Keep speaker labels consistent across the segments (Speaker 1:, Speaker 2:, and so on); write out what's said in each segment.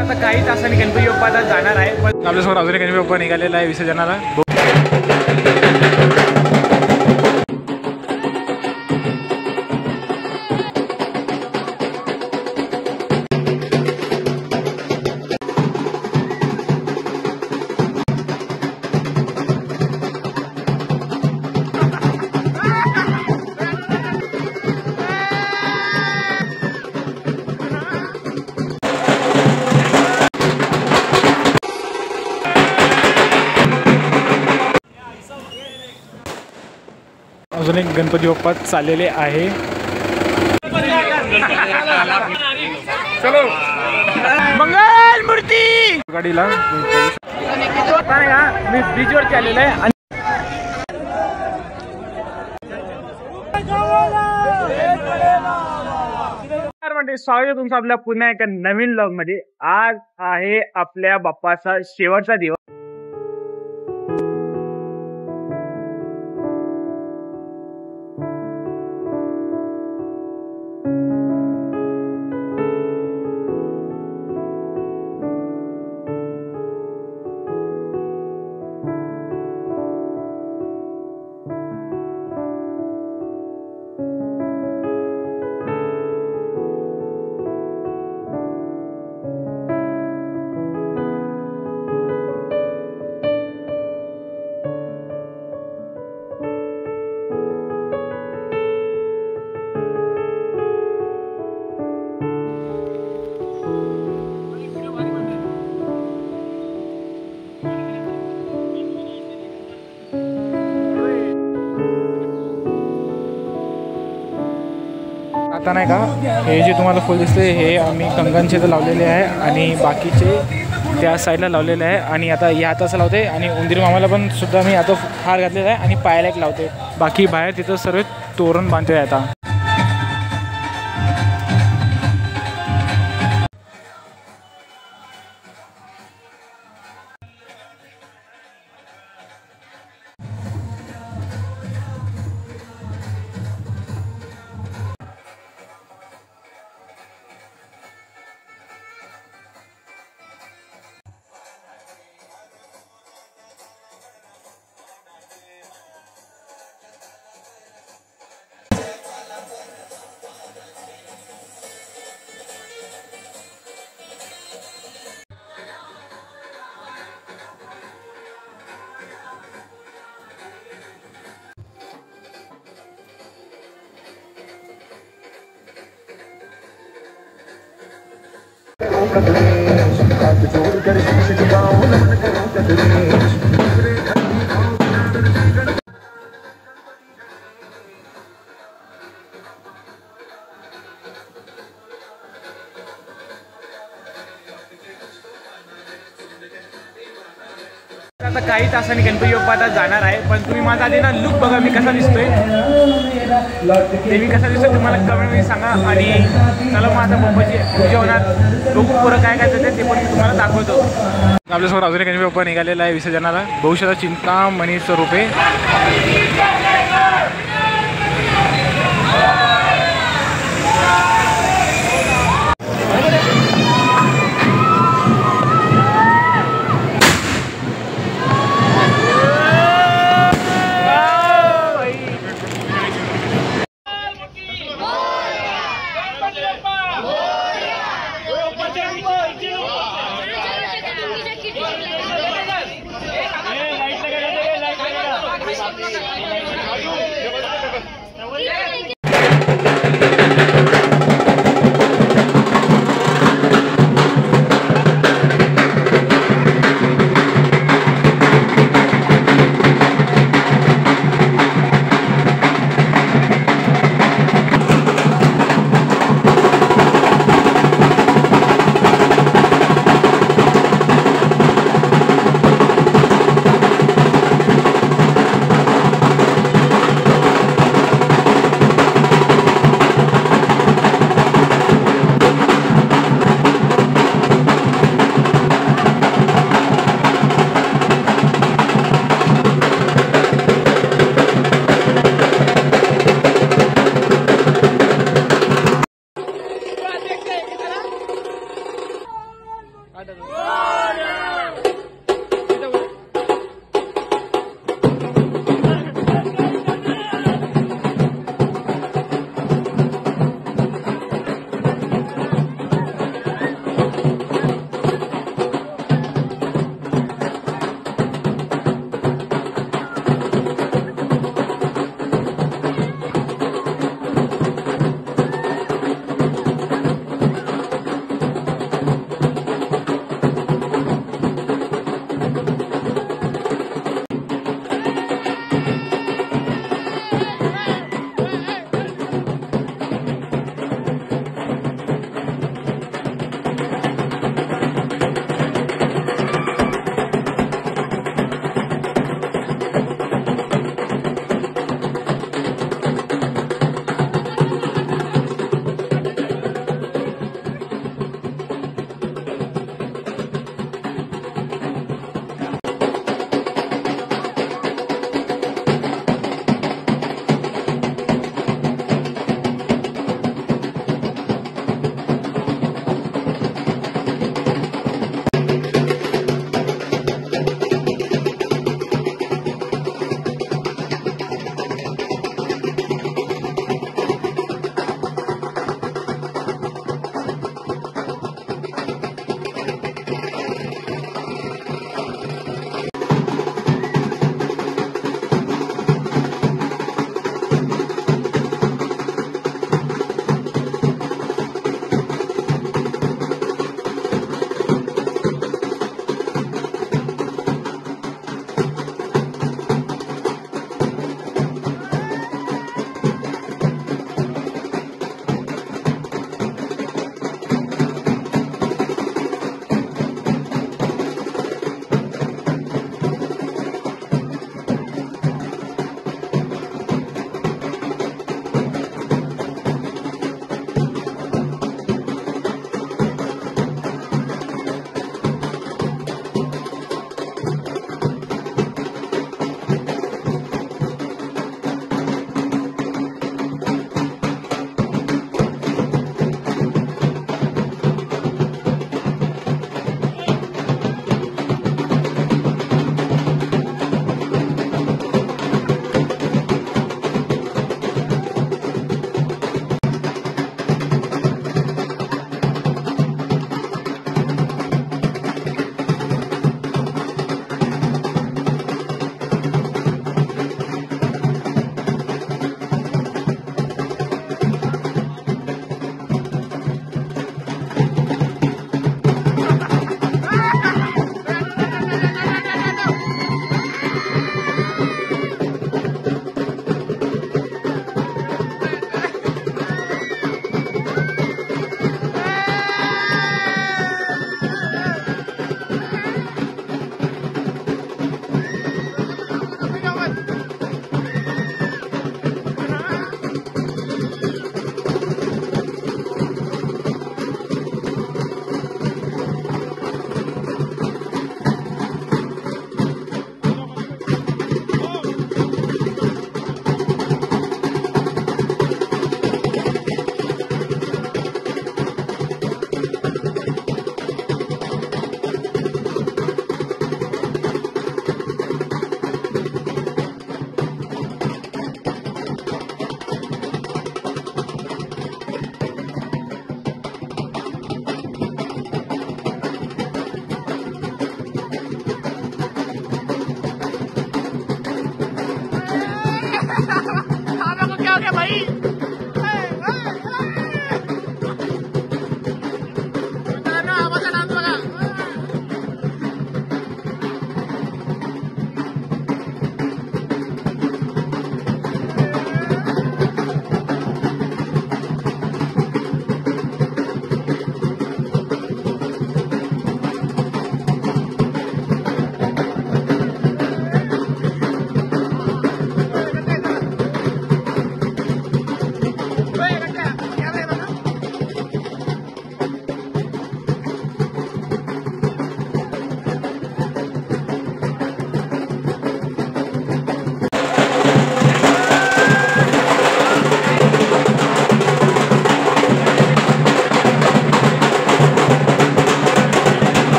Speaker 1: आता काही तासांनी गणपती बाप्पा आता जाणार आहे, पण आपल्यासमोर अजून गणपती बाप्पा निघालेला आहे विसर्जनाला. अजून एक गणपती बाप्पा चाललेले आहे. चलो मंगल मूर्ती गाडीला मी ब्रिजवरती आलेलो आहे. म्हणजे स्वागत तुमचं आपल्या पुन्हा एका नवीन व्लॉग मध्ये. आज आहे आपल्या बाप्पाचा शेवटचा दिवस. आता नाही का हे जे तुम्हाला फुल दिसते हे आम्ही कंगनचे तर लावलेले आहे आणि बाकीचे त्या साईडला लावलेले आहे. आणि आता या हाताचं लावते आणि उंदीर मामाला पण सुद्धा मी आता हार घातलेला आहे आणि पायाला एक लावते. बाकी बाहेर तिथं सर्व तोरण बांधते आता. आता काही तासांनी गणपती बाप्पा आता जाणार आहे, पण तुम्ही माझा आधी ना लुक बघा मी कसा दिसतोय. ते मी कसा दिसतोय तुम्हाला कमेंटमध्ये सांगा. आणि चला मग आता बाप्पाची पूजा होणार, बघू पुरं काय काय ते पण मी तुम्हाला दाखवतो. आपल्यासमोर अजून गणपती बाप्पा निघालेला आहे विसर्जनाला. भविष्याचा चिंतामणी स्वरूपे.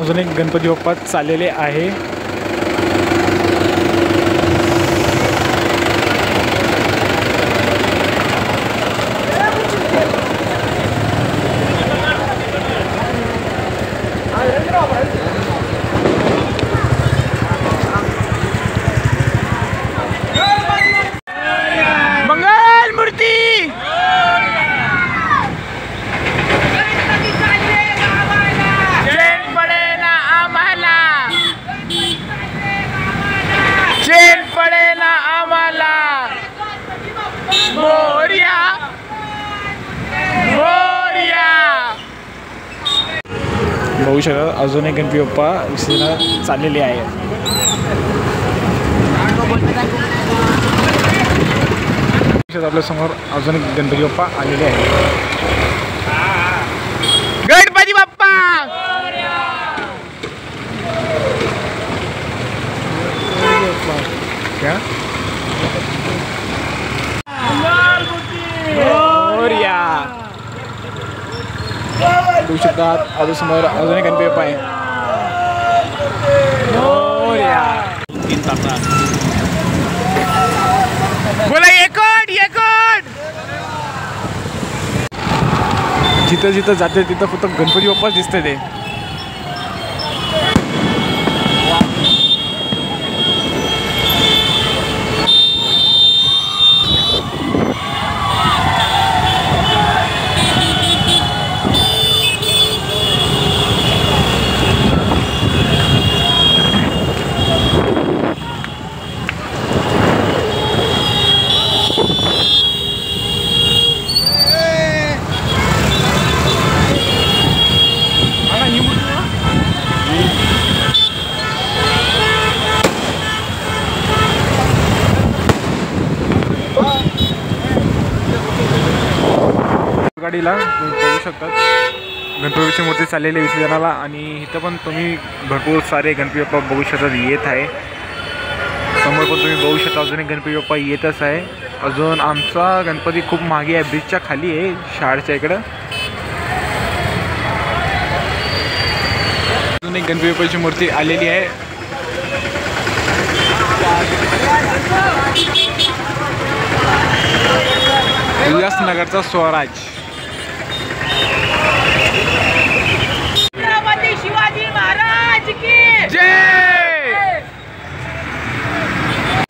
Speaker 1: अजून एक गणपती बाप्पा चाललेले आहे. मंगल मूर्ती चेन पडे ना आम्हाला, चेन पडे ना आम्हाला, मोरया मोरया. बघू शकता अजून एक गणपती बाप्पा विसर्जनाला चाललेले आहे. आपल्या समोर अजून एक गणपती बाप्पा आलेले आहे. गणपती बाप्पा क्या बघू शकतात आपल्या समोर अजून एक गणपती बाप्पा आहे. बोला एकट एकट. जिथं जिथं जाते तिथं फक्त गणपती बाप्पाच दिसते ते. गाडीला बघू शकतात गणपतीची मूर्ती चाललेली आहे विसर्जनाला. आणि इथं पण तुम्ही भरपूर सारे गणपती बाप्पा बघू शकतात येत आहे. समोर पण तुम्ही बघू शकता अजून एक गणपती बाप्पा येतच आहे. अजून आमचा गणपती खूप मागे आहे, ब्रिजच्या खाली आहे शाळेच्या इकडं. अजून एक गणपती बाप्पाची मूर्ती आलेली आहे. उल्हासनगरचा स्वराज. शिवाजी महाराज की जय.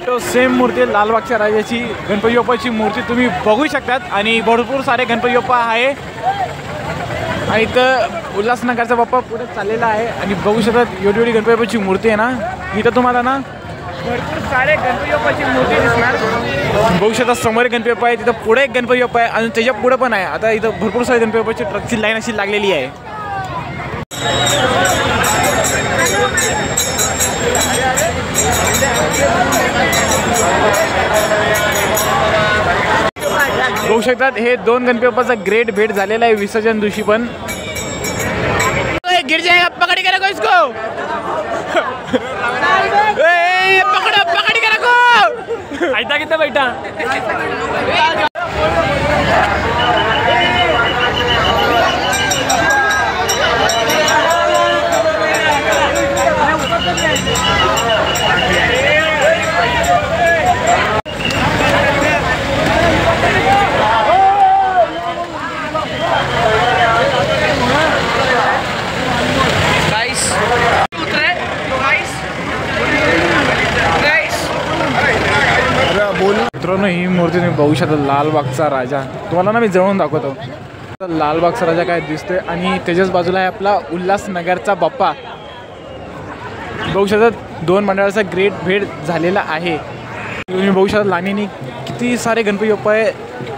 Speaker 1: तो सेम मूर्ती लालबागच्या राजाची गणपती बाप्पाची मूर्ती तुम्ही बघू शकतात. आणि भरपूर सारे गणपती बाप्पा आहे. आणि इथं उल्हासनगरचा बाप्पा पुढे चाललेला आहे. आणि बघू शकतात एवढी एवढी गणपती बाप्पाची मूर्ती आहे ना. इथं तुम्हाला ना भरपूर सारे गणपती बाप्पाची मूर्ती दिसणार. बघू शकता समोर गणपती बाप्पा आहे, तिथं पुढे एक गणपती बाप्पा आहे आणि त्याच्या पुढे पण आहे. आता इथं भरपूर सारे गणपती बाप्पाची ट्रकची लाईन अशी लागलेली आहे. बघू शकतात हे दोन गणपती बाप्पाचा ग्रेट भेट झालेला आहे विसर्जन दिवशी पण. गिर जाएगा पकड़ के रखो इसको. पकड़ो पकड़ के रखो. ऐसा कितना बैठा. मित्रांनो ही मूर्ती तुम्ही बघू शकता लालबागचा राजा. तुम्हाला ना मी जवळून दाखवतो. लालबागचा राजा काय दिसतोय आणि त्याच्याच बाजूला आहे आपला उल्हासनगरचा बाप्पा. बघू शकता दोन मंडळाचा ग्रेट भेट झालेला आहे. तुम्ही बघू शकता लाईनीने किती सारे गणपती बाप्पा आहे.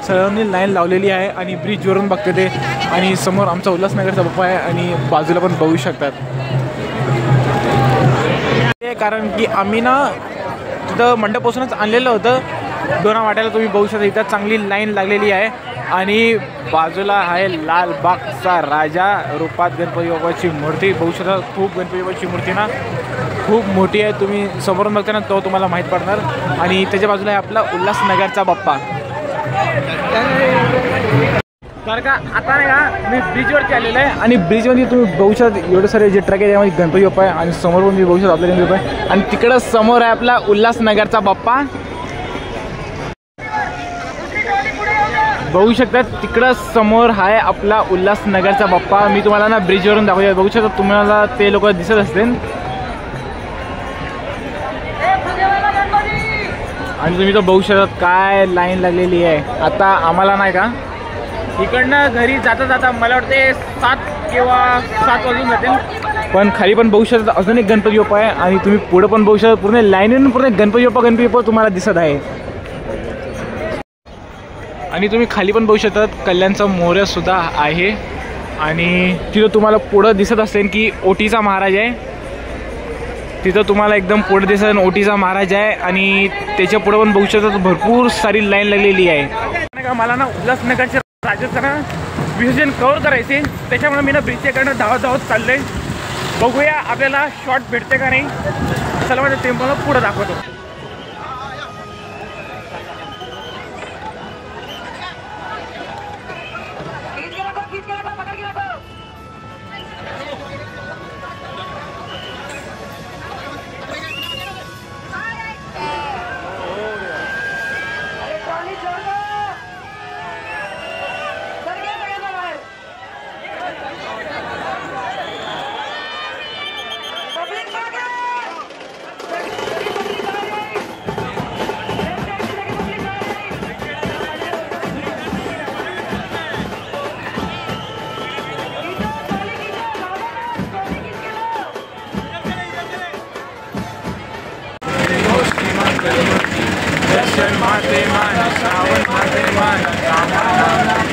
Speaker 1: सर्वांनी लाईन लावलेली आहे आणि ब्रिजवरून बघते ते. आणि समोर आमचा उल्हासनगरचा बाप्पा आहे आणि बाजूला पण बघू शकतात. कारण की आम्ही ना तिथं मंडपापासूनच आणलेलं होतं. दोना वाट्याला तुम्ही बघू शकता इथं चांगली लाईन लागलेली आहे. आणि बाजूला आहे लालबागचा राजा रूपात गणपती बाप्पाची मूर्ती. बघू शकता खूप गणपती बाप्पाची मूर्ती ना खूप मोठी आहे. तुम्ही समोरून बघता ना तो तुम्हाला माहीत पडणार. आणि त्याच्या बाजूला आहे आपला उल्हासनगरचा बाप्पा. तर का आता नाही का मी ब्रिजवरती आलेलो आहे आणि ब्रिजमध्ये तुम्ही बघू शकता एवढे सारे जे ट्रक आहे त्यामध्ये गणपती बाप्पा आहे आणि समोर पण तुम्ही बघू शकता आपला गणपती बाप्पा आहे आणि तिकडं समोर आहे आपला उल्हासनगरचा बाप्पा बघू शकता. तिकडं समोर आहे आपला उल्हासनगरचा बाप्पा. मी तुम्हाला ना ब्रिजवरून दाखवूया. बघू शकता तुम्हाला ते लोक दिसत असतील आणि तुम्ही तो बघू शकता काय लाईन लागलेली आहे. आता आम्हाला नाही का इकडनं घरी जाता जाता मला वाटते 7 किंवा 7 वाजून जातील. पण खाली पण बघू शकता अजून एक गणपती बाप्पा आहे आणि तुम्ही पुढे पण बघू शकता पूर्ण लाईनीनं पूर्ण गणपती बाप्पा तुम्हाला दिसत आहे. आणि तुम्ही खाली पण बघू शकता कल्याणचा मोरया सुद्धा आहे आणि तिथं तुम्हाला पुढं दिसत असेल की ओटीचा महाराज आहे. तिथं तुम्हाला एकदम पुढे दिसत ओटीचा महाराज आहे आणि त्याच्या पुढे पण बघू शकता भरपूर सारी लाईन लागलेली आहे. का मला ना उल्हासनगरच्या राजस्थान विसर्जन कव्हर करायचे त्याच्यामुळे मी ना ब्रिजच्याकडनं धावत चाललोय. बघूया आपल्याला शॉट भेटते का नाही. चला माझ्या ते मला पुढं दाखवतो. माते मान श्रावण माते मान